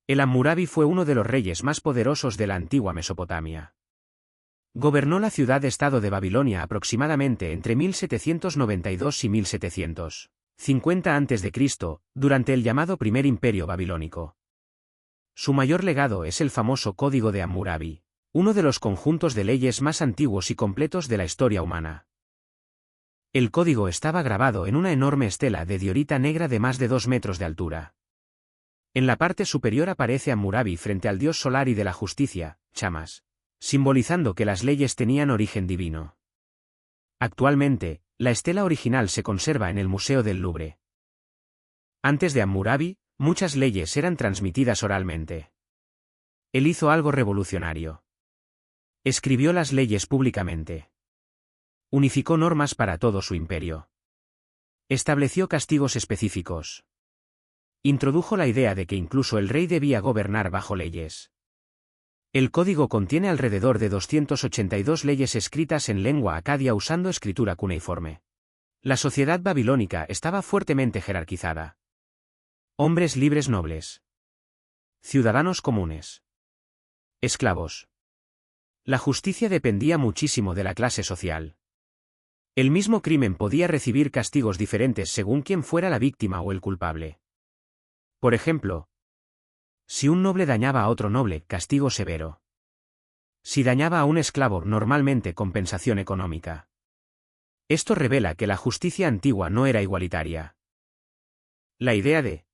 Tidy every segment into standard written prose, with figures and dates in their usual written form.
El Hammurabi fue uno de los reyes más poderosos de la antigua Mesopotamia. Gobernó la ciudad-estado de Babilonia aproximadamente entre 1792 y 1750 a.C., durante el llamado Primer Imperio Babilónico. Su mayor legado es el famoso Código de Hammurabi, uno de los conjuntos de leyes más antiguos y completos de la historia humana. El código estaba grabado en una enorme estela de diorita negra de más de 2 metros de altura. En la parte superior aparece Hammurabi frente al dios solar y de la justicia, Chamas, simbolizando que las leyes tenían origen divino. Actualmente, la estela original se conserva en el Museo del Louvre. Antes de Hammurabi, muchas leyes eran transmitidas oralmente. Él hizo algo revolucionario. Escribió las leyes públicamente. Unificó normas para todo su imperio. Estableció castigos específicos. Introdujo la idea de que incluso el rey debía gobernar bajo leyes. El código contiene alrededor de 282 leyes escritas en lengua acadia usando escritura cuneiforme. La sociedad babilónica estaba fuertemente jerarquizada. Hombres libres nobles. Ciudadanos comunes. Esclavos. La justicia dependía muchísimo de la clase social. El mismo crimen podía recibir castigos diferentes según quién fuera la víctima o el culpable. Por ejemplo, si un noble dañaba a otro noble, castigo severo. Si dañaba a un esclavo, normalmente compensación económica. Esto revela que la justicia antigua no era igualitaria. La idea de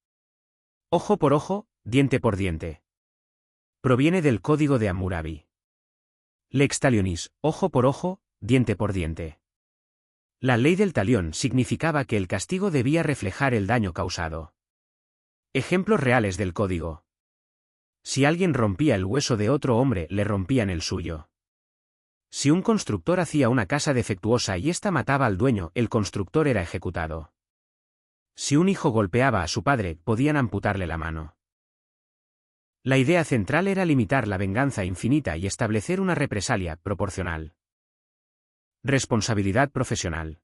ojo por ojo, diente por diente proviene del Código de Hammurabi. Lex talionis, ojo por ojo, diente por diente. La ley del talión significaba que el castigo debía reflejar el daño causado. Ejemplos reales del código. Si alguien rompía el hueso de otro hombre, le rompían el suyo. Si un constructor hacía una casa defectuosa y ésta mataba al dueño, el constructor era ejecutado. Si un hijo golpeaba a su padre, podían amputarle la mano. La idea central era limitar la venganza infinita y establecer una represalia proporcional. Responsabilidad profesional.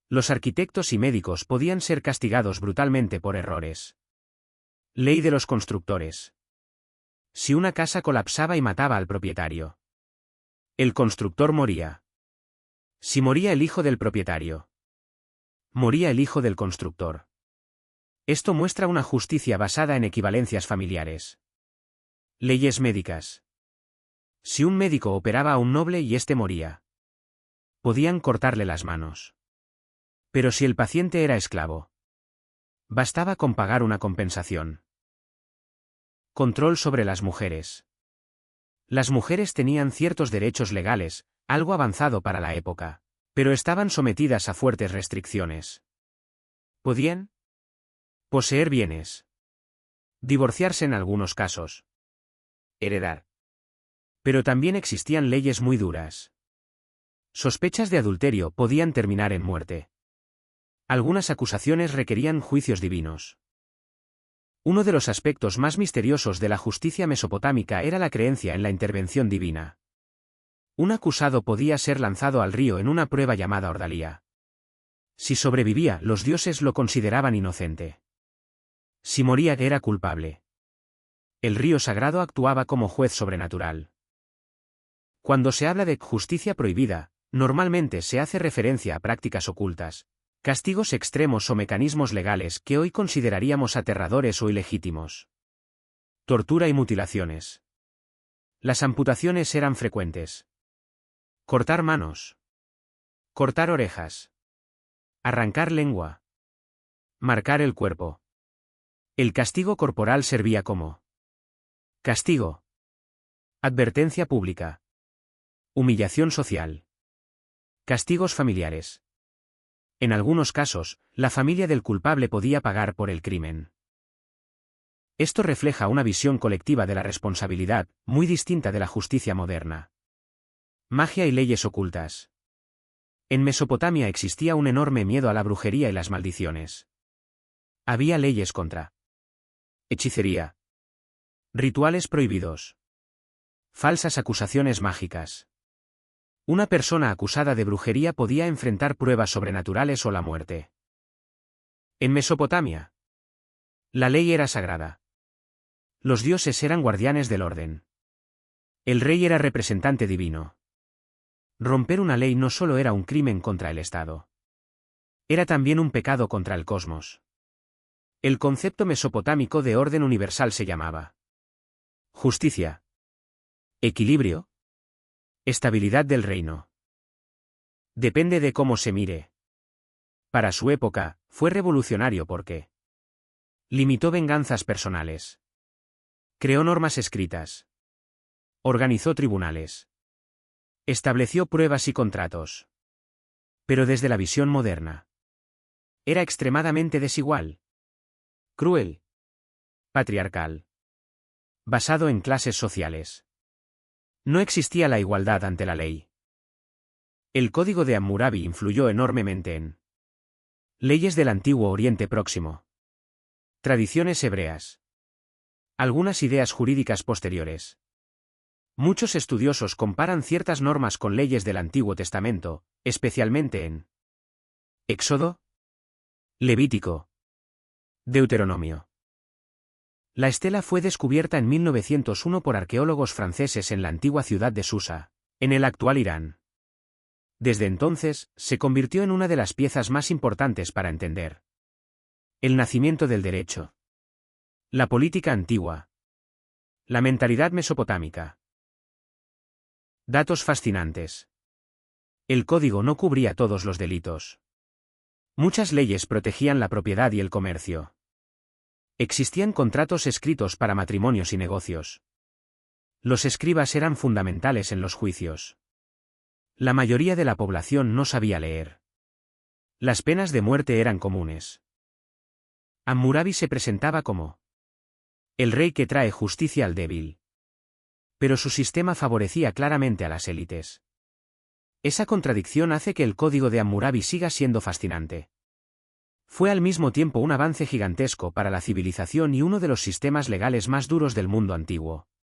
Los arquitectos y médicos podían ser castigados brutalmente por errores. Ley de los constructores. Si una casa colapsaba y mataba al propietario, el constructor moría. Si moría el hijo del propietario, moría el hijo del constructor. Esto muestra una justicia basada en equivalencias familiares. Leyes médicas. Si un médico operaba a un noble y éste moría, podían cortarle las manos. Pero si el paciente era esclavo, bastaba con pagar una compensación. Control sobre las mujeres. Las mujeres tenían ciertos derechos legales, algo avanzado para la época, pero estaban sometidas a fuertes restricciones. Podían poseer bienes, divorciarse en algunos casos, heredar. Pero también existían leyes muy duras. Sospechas de adulterio podían terminar en muerte. Algunas acusaciones requerían juicios divinos. Uno de los aspectos más misteriosos de la justicia mesopotámica era la creencia en la intervención divina. Un acusado podía ser lanzado al río en una prueba llamada ordalía. Si sobrevivía, los dioses lo consideraban inocente. Si moría, era culpable. El río sagrado actuaba como juez sobrenatural. Cuando se habla de justicia prohibida, normalmente se hace referencia a prácticas ocultas, castigos extremos o mecanismos legales que hoy consideraríamos aterradores o ilegítimos. Tortura y mutilaciones. Las amputaciones eran frecuentes. Cortar manos. Cortar orejas. Arrancar lengua. Marcar el cuerpo. El castigo corporal servía como castigo. Advertencia pública. Humillación social. Castigos familiares. En algunos casos, la familia del culpable podía pagar por el crimen. Esto refleja una visión colectiva de la responsabilidad, muy distinta de la justicia moderna. Magia y leyes ocultas. En Mesopotamia existía un enorme miedo a la brujería y las maldiciones. Había leyes contra hechicería, rituales prohibidos, falsas acusaciones mágicas. Una persona acusada de brujería podía enfrentar pruebas sobrenaturales o la muerte. En Mesopotamia, la ley era sagrada. Los dioses eran guardianes del orden. El rey era representante divino. Romper una ley no solo era un crimen contra el Estado. Era también un pecado contra el cosmos. El concepto mesopotámico de orden universal se llamaba justicia, equilibrio, estabilidad del reino. Depende de cómo se mire. Para su época, fue revolucionario porque limitó venganzas personales. Creó normas escritas. Organizó tribunales. Estableció pruebas y contratos. Pero desde la visión moderna. Era extremadamente desigual. Cruel. Patriarcal. Basado en clases sociales. No existía la igualdad ante la ley. El Código de Hammurabi influyó enormemente en leyes del Antiguo Oriente Próximo. Tradiciones hebreas. Algunas ideas jurídicas posteriores. Muchos estudiosos comparan ciertas normas con leyes del Antiguo Testamento, especialmente en Éxodo, Levítico, Deuteronomio. La estela fue descubierta en 1901 por arqueólogos franceses en la antigua ciudad de Susa, en el actual Irán. Desde entonces, se convirtió en una de las piezas más importantes para entender el nacimiento del derecho, la política antigua, la mentalidad mesopotámica. Datos fascinantes. El código no cubría todos los delitos. Muchas leyes protegían la propiedad y el comercio. Existían contratos escritos para matrimonios y negocios. Los escribas eran fundamentales en los juicios. La mayoría de la población no sabía leer. Las penas de muerte eran comunes. Hammurabi se presentaba como el rey que trae justicia al débil. Pero su sistema favorecía claramente a las élites. Esa contradicción hace que el código de Hammurabi siga siendo fascinante. Fue al mismo tiempo un avance gigantesco para la civilización y uno de los sistemas legales más duros del mundo antiguo.